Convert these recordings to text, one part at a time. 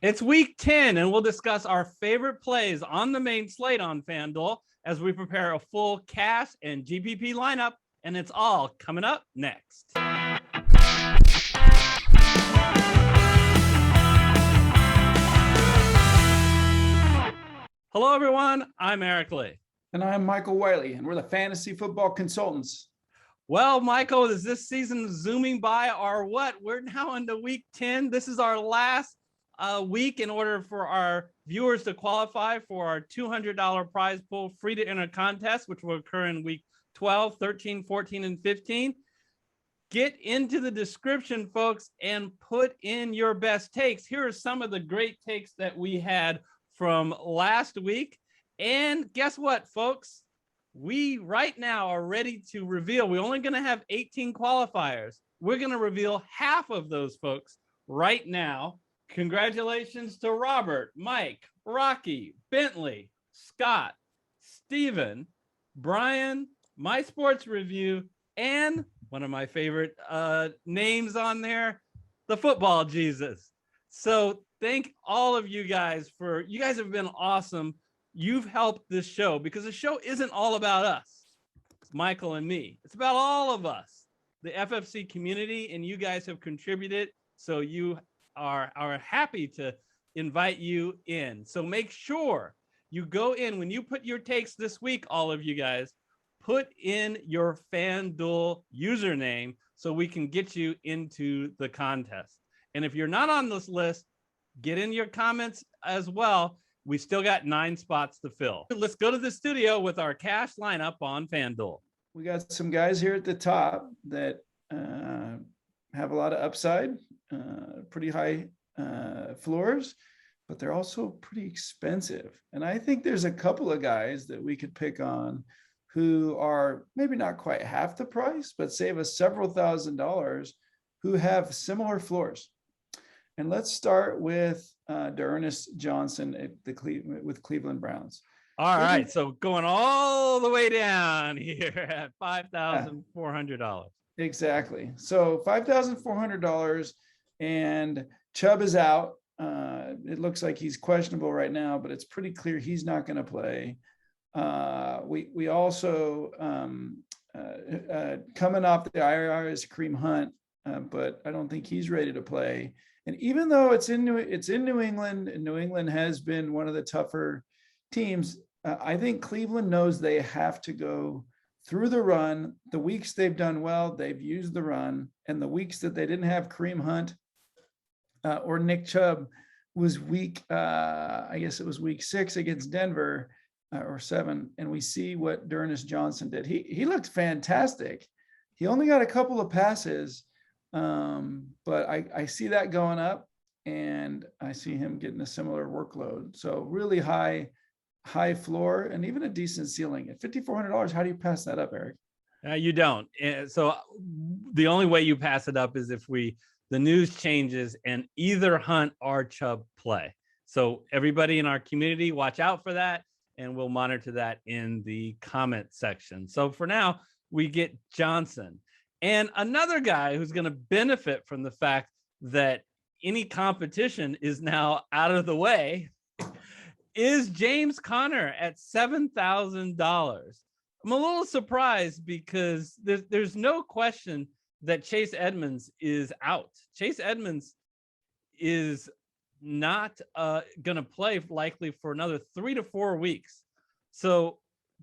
It's week 10, and we'll discuss our favorite plays on the main slate on FanDuel as we prepare a full cash and GPP lineup, and it's all coming up next. Hello, everyone. I'm Eric Lee. And I'm Michael Wiley, and we're the Fantasy Football Consultants. Well, Michael, is this season zooming by or what? We're now into week 10. This is our last week in order for our viewers to qualify for our $200 prize pool free to enter contest, which will occur in week 12, 13, 14, and 15. Get into the description, folks, and put in your best takes. Here are some of the great takes that we had from last week. And guess what, folks? We right now are ready to reveal. We're only going to have 18 qualifiers. We're going to reveal half of those folks right now. Congratulations to Robert, Mike, Rocky, Bentley, Scott, Steven, Brian, My Sports Review, and one of my favorite names on there, the Football Jesus. So thank all of you guys you guys have been awesome. You've helped this show because the show isn't all about us, Michael and me. It's about all of us, the FFC community, and you guys have contributed. So you are happy to invite you in. So make sure you go in when you put your takes this week, all of you guys, put in your FanDuel username so we can get you into the contest. And if you're not on this list, get in your comments as well. We still got 9 spots to fill. Let's go to the studio with our cash lineup on FanDuel. We got some guys here at the top that have a lot of upside, pretty high floors, but they're also pretty expensive. And I think there's a couple of guys that we could pick on who are maybe not quite half the price, but save us several $1,000s who have similar floors. And let's start with Deontay Johnson with Cleveland Browns. All right, so going all the way down here at $5,400. Exactly. So $5,400, and Chubb is out. It looks like he's questionable right now, but it's pretty clear he's not going to play. We also coming off the IR is Kareem Hunt, but I don't think he's ready to play. And even though it's in New England, and New England has been one of the tougher teams, I think Cleveland knows they have to go through the run. The weeks they've done well, they've used the run. And the weeks that they didn't have Kareem Hunt or Nick Chubb was week 6 against Denver or 7. And we see what Deontay Johnson did. He looked fantastic. He only got a couple of passes. But I see that going up, and I see him getting a similar workload. So really high floor and even a decent ceiling at $5,400. How do you pass that up, Eric? You don't. So the only way you pass it up is if the news changes and either Hunt or Chubb play. So everybody in our community, watch out for that, and we'll monitor that in the comment section. So for now, we get Johnson. And another guy who's going to benefit from the fact that any competition is now out of the way is James Conner at $7,000. I'm a little surprised because there's no question that Chase Edmonds is out. Chase Edmonds is not going to play likely for another 3 to 4 weeks. So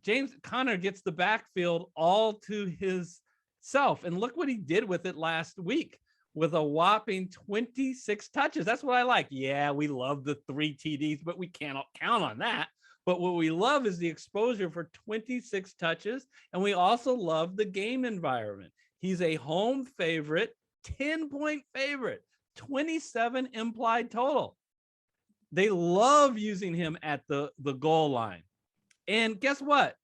James Conner gets the backfield all to his self, and look what he did with it last week with a whopping 26 touches. That's what I like. Yeah, we love the 3 TDs, but we cannot count on that. But what we love is the exposure for 26 touches, and we also love the game environment. He's a home favorite, 10-point favorite, 27 implied total. They love using him at the goal line. And guess what?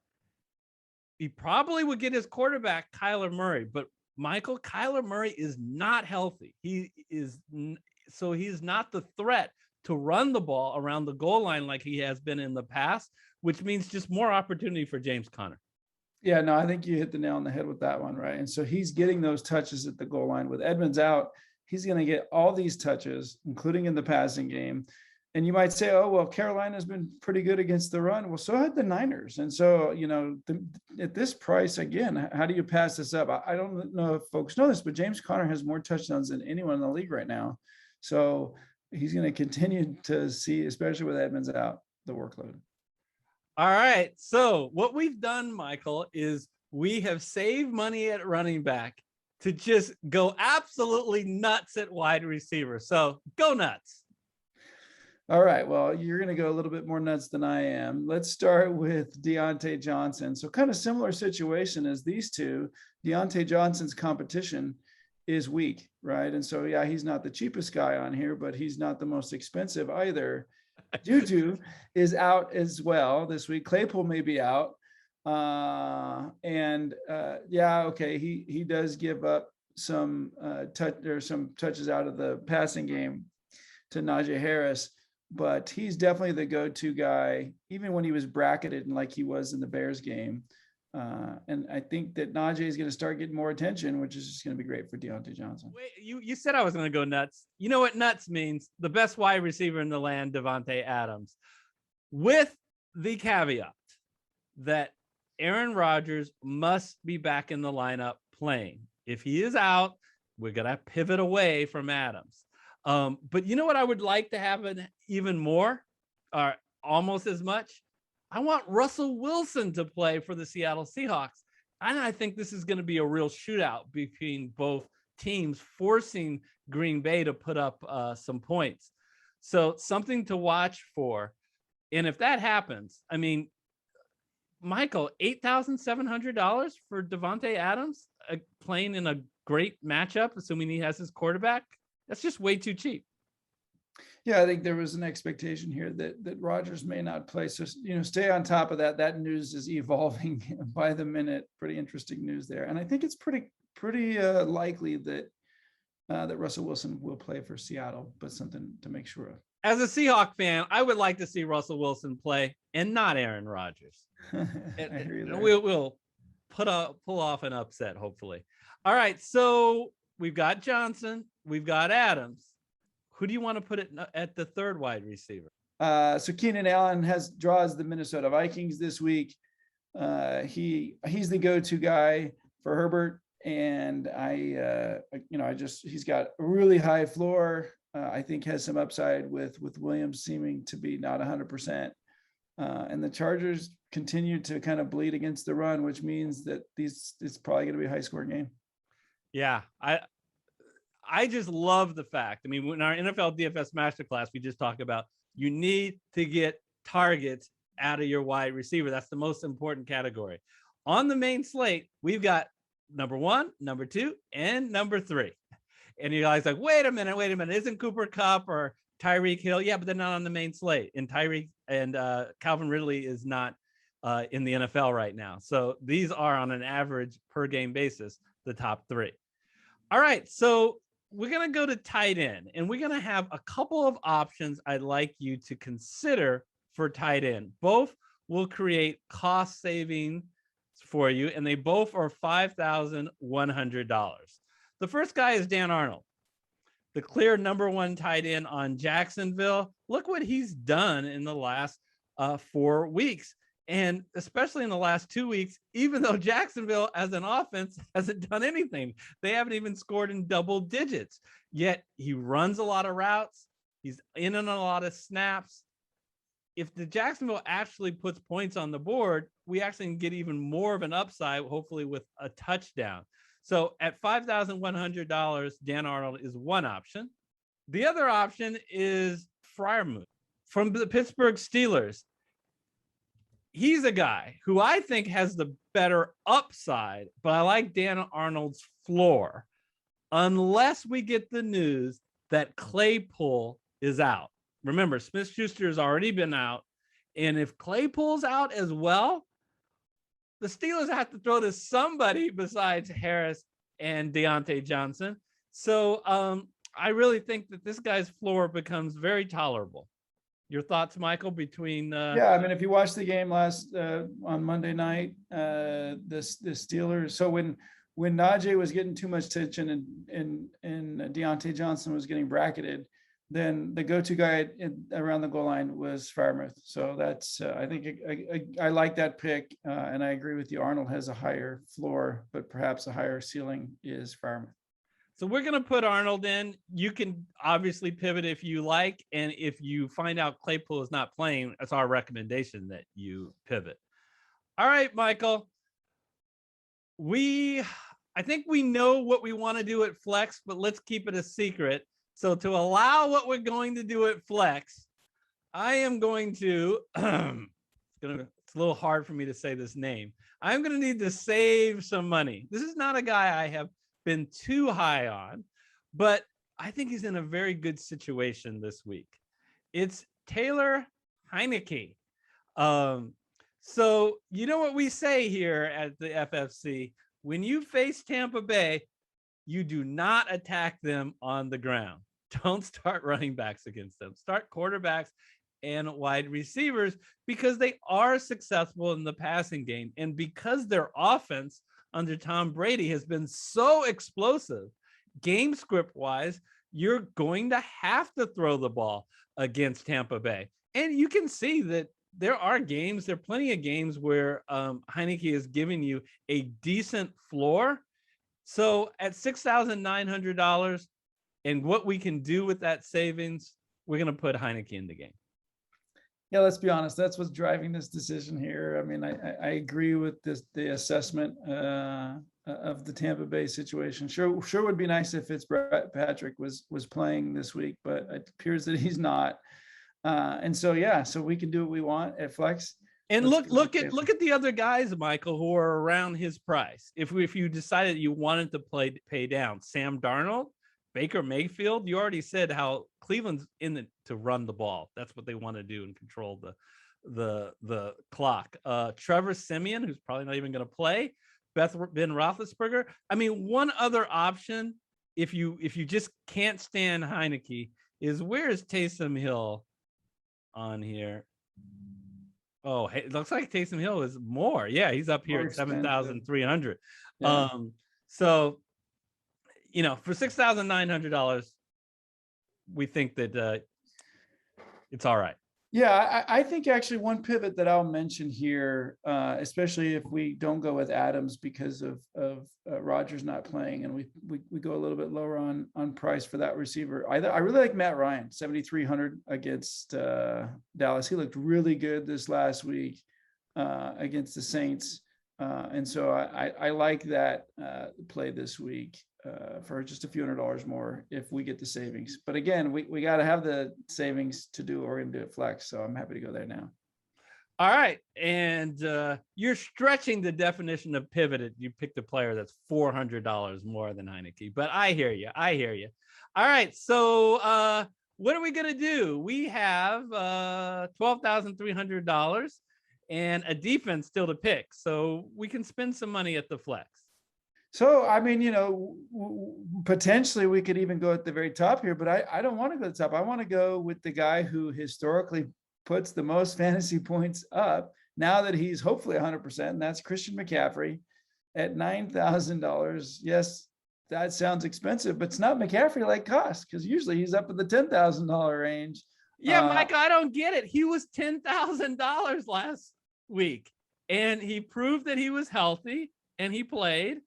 He probably would get his quarterback, Kyler Murray, but Michael, Kyler Murray is not healthy. He's not the threat to run the ball around the goal line like he has been in the past, which means just more opportunity for James Conner. Yeah, no, I think you hit the nail on the head with that one, right? And so he's getting those touches at the goal line with Edmonds out. he's going to get all these touches, including in the passing game. And you might say, oh, well, Carolina's been pretty good against the run. Well, so had the Niners. And so, at this price, again, how do you pass this up? I don't know if folks know this, but James Conner has more touchdowns than anyone in the league right now. So he's going to continue to see, especially with Edmonds out, the workload. All right. So what we've done, Michael, is we have saved money at running back to just go absolutely nuts at wide receiver. So go nuts. All right. Well, you're going to go a little bit more nuts than I am. Let's start with Deontay Johnson. So kind of similar situation as these two. Deontay Johnson's competition is weak, right? And so, yeah, he's not the cheapest guy on here, but he's not the most expensive either. Juju is out as well this week. Claypool may be out. He does give up some touches out of the passing game to Najee Harris, but he's definitely the go-to guy, even when he was bracketed and like he was in the Bears game. And I think that Najee is going to start getting more attention, which is just going to be great for Deontay Johnson. Wait, you said I was going to go nuts. You know what nuts means? The best wide receiver in the land, Davante Adams, with the caveat that Aaron Rodgers must be back in the lineup playing. If he is out, we're going to pivot away from Adams. But you know what I would like to have even more, or almost as much? I want Russell Wilson to play for the Seattle Seahawks. And I think this is going to be a real shootout between both teams, forcing Green Bay to put up some points. So something to watch for. And if that happens, I mean, Michael, $8,700 for Davante Adams playing in a great matchup, assuming he has his quarterback. That's just way too cheap. Yeah, I think there was an expectation here that Rodgers may not play. So, stay on top of that. That news is evolving by the minute. Pretty interesting news there. And I think it's pretty likely that Russell Wilson will play for Seattle, but something to make sure of. As a Seahawk fan, I would like to see Russell Wilson play and not Aaron Rodgers. We'll pull off an upset, hopefully. All right, so we've got Johnson, we've got Adams. Who do you want to put it at the third wide receiver? So Keenan Allen draws the Minnesota Vikings this week. He's the go-to guy for Herbert, and he's got a really high floor. I think has some upside with Williams seeming to be not 100%. And the Chargers continue to kind of bleed against the run, which means that it's probably going to be a high-scoring game. Yeah, I just love the fact. I mean, in our NFL DFS masterclass, we just talked about you need to get targets out of your wide receiver. That's the most important category. On the main slate, we've got number 1, number 2, and number 3. And you guys like, wait a minute. Isn't Cooper Kupp or Tyreek Hill? Yeah, but they're not on the main slate. And Tyreek and Calvin Ridley is not in the NFL right now. So these are on an average per game basis, the top 3. All right, so we're going to go to tight end, and we're going to have a couple of options I'd like you to consider for tight end. Both will create cost savings for you, and they both are $5,100. The first guy is Dan Arnold, the clear number 1 tight end on Jacksonville. Look what he's done in the last 4 weeks. And especially in the last 2 weeks, even though Jacksonville as an offense hasn't done anything, they haven't even scored in double digits. Yet he runs a lot of routes. He's in on a lot of snaps. If the Jacksonville actually puts points on the board, we actually can get even more of an upside, hopefully with a touchdown. So at $5,100, Dan Arnold is one option. The other option is Freiermuth from the Pittsburgh Steelers. He's a guy who I think has the better upside, but I like Dan Arnold's floor unless we get the news that Claypool is out. Remember, Smith-Schuster has already been out. And if Claypool's out as well, the Steelers have to throw to somebody besides Harris and Deontay Johnson. So I really think that this guy's floor becomes very tolerable. Your thoughts, Michael, between yeah, I mean, if you watched the game last on Monday night, the Steelers. So when when Najee was getting too much attention and Deontay Johnson was getting bracketed, then the go-to guy around the goal line was Freiermuth. So that's I think I like that pick, and I agree with you. Arnold has a higher floor, but perhaps a higher ceiling is Freiermuth. So we're going to put Arnold in. You can obviously pivot if you like, and if you find out Claypool is not playing, that's our recommendation that you pivot. All right, Michael. I think we know what we want to do at flex, but let's keep it a secret. So to allow what we're going to do at flex, I am going to, it's a little hard for me to say this name. I'm going to need to save some money. This is not a guy I have been too high on, but I think he's in a very good situation this week. It's Taylor Heinecke. So you know what we say here at the FFC, when you face Tampa Bay, you do not attack them on the ground. Don't start running backs against them. Start quarterbacks and wide receivers because they are successful in the passing game. And because their offense under Tom Brady has been so explosive, game script wise, you're going to have to throw the ball against Tampa Bay. And you can see that there are plenty of games where Heinecke is giving you a decent floor. So at $6,900 and what we can do with that savings, we're going to put Heinecke in the game. Yeah, let's be honest. That's what's driving this decision here. I mean, I agree with the assessment of the Tampa Bay situation. Sure would be nice if Fitzpatrick was playing this week, but it appears that he's not. And so, yeah, so we can do what we want at flex. And look at the other guys, Michael, who are around his price. If you decided you wanted to pay down, Sam Darnold, Baker Mayfield, you already said how Cleveland's in it to run the ball. That's what they want to do and control the clock. Trevor Siemian, who's probably not even going to play. Ben Roethlisberger. I mean, one other option, if you just can't stand Heinecke, is where is Taysom Hill on here? Oh, it looks like Taysom Hill is more. Yeah, he's up here at 7,300. Yeah. So, for $6,900, we think that it's all right. Yeah, I think actually one pivot that I'll mention here, especially if we don't go with Adams because of Rodgers not playing, and we go a little bit lower on price for that receiver. I really like Matt Ryan, 7,300 against Dallas. He looked really good this last week against the Saints, and so I like that play this week. For just a few $100 more if we get the savings. But again, we got to have the savings to do what we're going to do at flex. So I'm happy to go there now. All right. And you're stretching the definition of pivoted. You picked a player that's $400 more than Heinecke, but I hear you. All right. So what are we going to do? We have $12,300 and a defense still to pick. So we can spend some money at the flex. So, I mean, potentially we could even go at the very top here, but I don't want to go at the top. I want to go with the guy who historically puts the most fantasy points up now that he's hopefully 100%, and that's Christian McCaffrey at $9,000. Yes, that sounds expensive, but it's not McCaffrey like cost because usually he's up in the $10,000 range. Yeah, Mike, I don't get it. He was $10,000 last week, and he proved that he was healthy, and he played.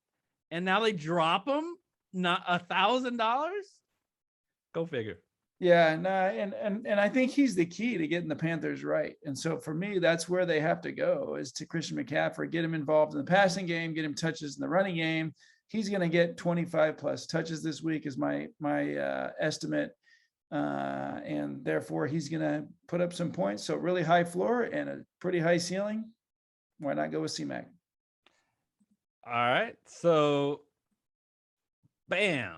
And now they drop him not $1,000. Go figure. Yeah, no, and I think he's the key to getting the Panthers right. And so for me, that's where they have to go is to Christian McCaffrey, get him involved in the passing game, get him touches in the running game. He's going to get 25 plus touches this week is my estimate. And therefore he's going to put up some points. So really high floor and a pretty high ceiling. Why not go with C-Mac? All right, so bam.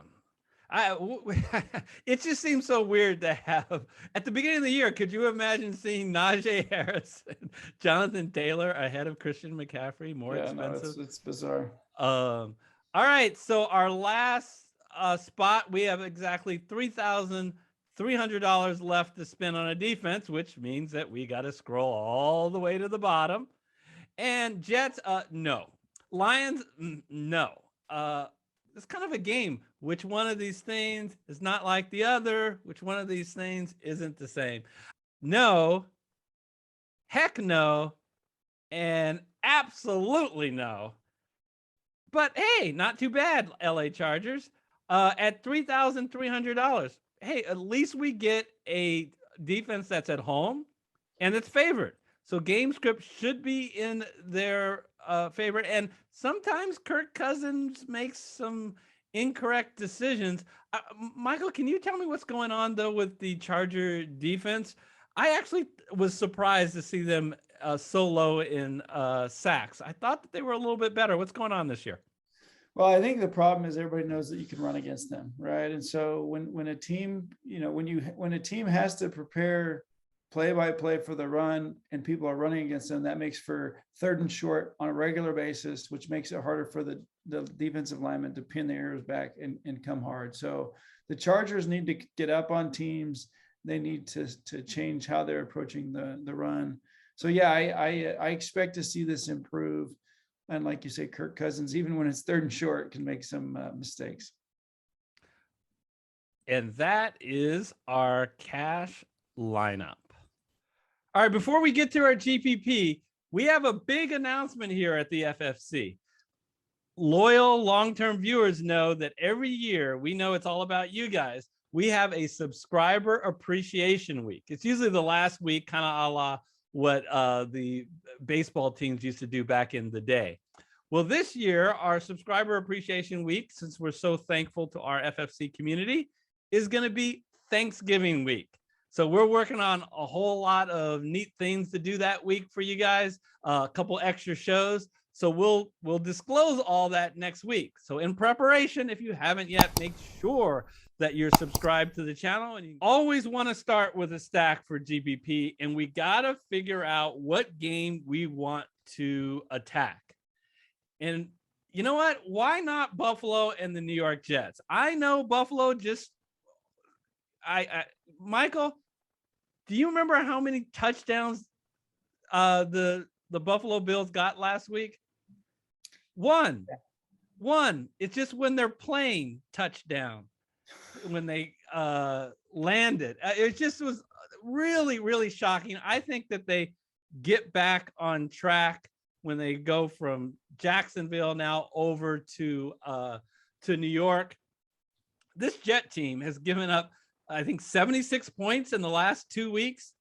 It just seems so weird to have at the beginning of the year. Could you imagine seeing Najee Harris and Jonathan Taylor ahead of Christian McCaffrey? More expensive. No, it's bizarre. All right, so our last spot, we have exactly $3,300 left to spend on a defense, which means that we got to scroll all the way to the bottom. And Jets, no. Lions, no. it's kind of a game. Which one of these things is not like the other? Which one of these things isn't the same? No, heck no, and absolutely no. But hey, not too bad, LA Chargers. At $3,300. Hey, at least we get a defense that's at home and it's favored. So game script should be in their favor. And sometimes Kirk Cousins makes some incorrect decisions. Michael, can you tell me what's going on though with the Charger defense? I actually was surprised to see them so low in sacks. I thought that they were a little bit better. What's going on this year? Well, I think the problem is everybody knows that you can run against them, right? And so when a team, when a team has to prepare play by play for the run and people are running against them, that makes for third and short on a regular basis, which makes it harder for the defensive linemen to pin their ears back and come hard. So the Chargers need to get up on teams. They need to change how they're approaching the run. So yeah, I expect to see this improve. And like you say, Kirk Cousins, even when it's third and short, can make some mistakes. And that is our cash lineup. All right, before we get to our GPP, we have a big announcement here at the FFC. Loyal long-term viewers know that every year, we know it's all about you guys. We have a subscriber appreciation week. It's usually the last week, kind of a la what the baseball teams used to do back in the day. Well, this year, our subscriber appreciation week, since we're so thankful to our FFC community, is going to be Thanksgiving week. So we're working on a whole lot of neat things to do that week for you guys, a couple extra shows. So we'll disclose all that next week. So in preparation, if you haven't yet, make sure that you're subscribed to the channel. And you always want to start with a stack for GPP. And we got to figure out what game we want to attack. And you know what? Why not Buffalo and the New York Jets? I know Buffalo just Michael, do you remember how many touchdowns the Buffalo Bills got last week? One. It's just when they're playing touchdown, when they landed. It just was really, really shocking. I think that they get back on track when they go from Jacksonville now over to New York. This Jet team has given up, I think, 76 points in the last 2 weeks.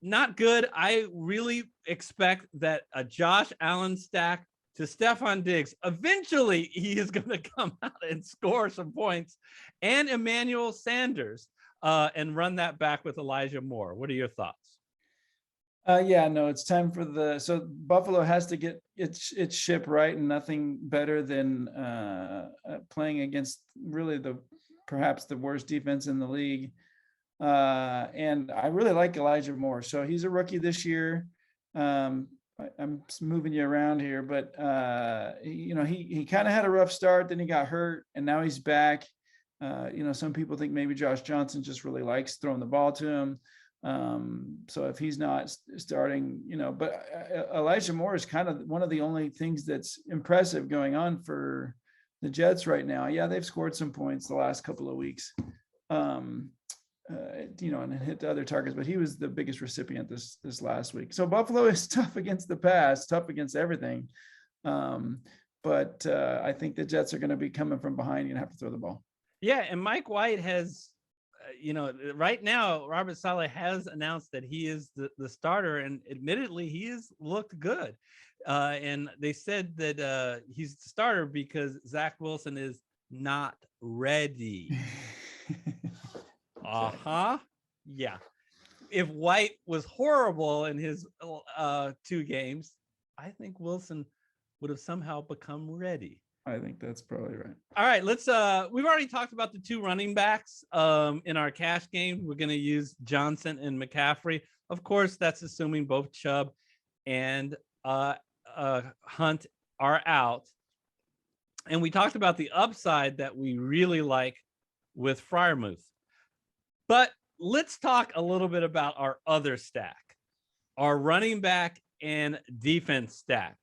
Not good. I really expect that a Josh Allen stack to Stephon Diggs, eventually he is going to come out and score some points, and Emmanuel Sanders, and run that back with Elijah Moore. What are your thoughts? Yeah, no, it's time for so Buffalo has to get its ship right, and nothing better than playing against really perhaps the worst defense in the league. And I really like Elijah Moore. So he's a rookie this year. I'm moving you around here, but he kind of had a rough start, then he got hurt, and now he's back. Some people think maybe Josh Johnson just really likes throwing the ball to him. So if he's not starting, but Elijah Moore is kind of one of the only things that's impressive going on for the Jets right now. Yeah, they've scored some points the last couple of weeks, and hit the other targets, but he was the biggest recipient this last week. So Buffalo is tough against the pass, tough against everything. But I think the Jets are going to be coming from behind and have to throw the ball. Yeah, and Mike White has, right now, Robert Saleh has announced that he is the starter, and admittedly, he has looked good. And they said that he's the starter because Zach Wilson is not ready. Yeah. If White was horrible in his 2 games, I think Wilson would have somehow become ready. I think that's probably right. All right, let's we've already talked about the 2 running backs in our cash game. We're going to use Johnson and McCaffrey. Of course, that's assuming both Chubb and Hunt are out. And we talked about the upside that we really like with Freiermuth. But let's talk a little bit about our other stack, our running back and defense stack.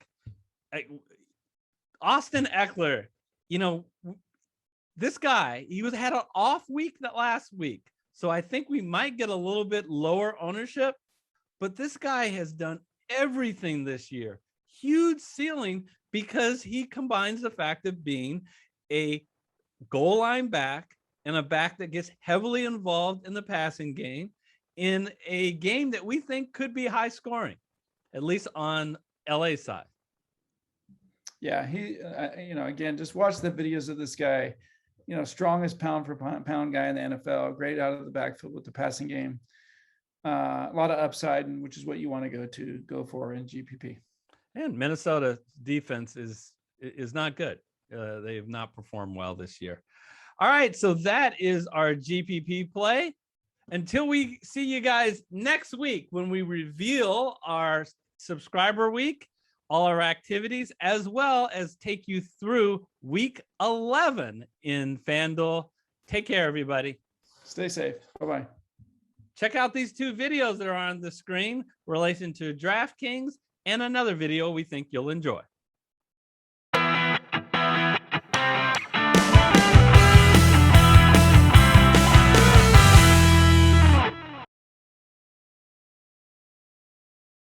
Austin Eckler you know, this guy, had an off week that last week. So I think we might get a little bit lower ownership, but this guy has done everything this year. Huge ceiling because he combines the fact of being a goal line back and a back that gets heavily involved in the passing game in a game that we think could be high scoring, at least on LA side. Yeah, he, again, just watch the videos of this guy, strongest pound for pound guy in the NFL, great out of the backfield with the passing game. A lot of upside, which is what you want to go for in GPP. And Minnesota defense is not good. They have not performed well this year. All right, so that is our GPP play. Until we see you guys next week when we reveal our subscriber week, all our activities, as well as take you through week 11 in FanDuel. Take care, everybody. Stay safe. Bye-bye. Check out these 2 videos that are on the screen in relation to DraftKings and another video we think you'll enjoy.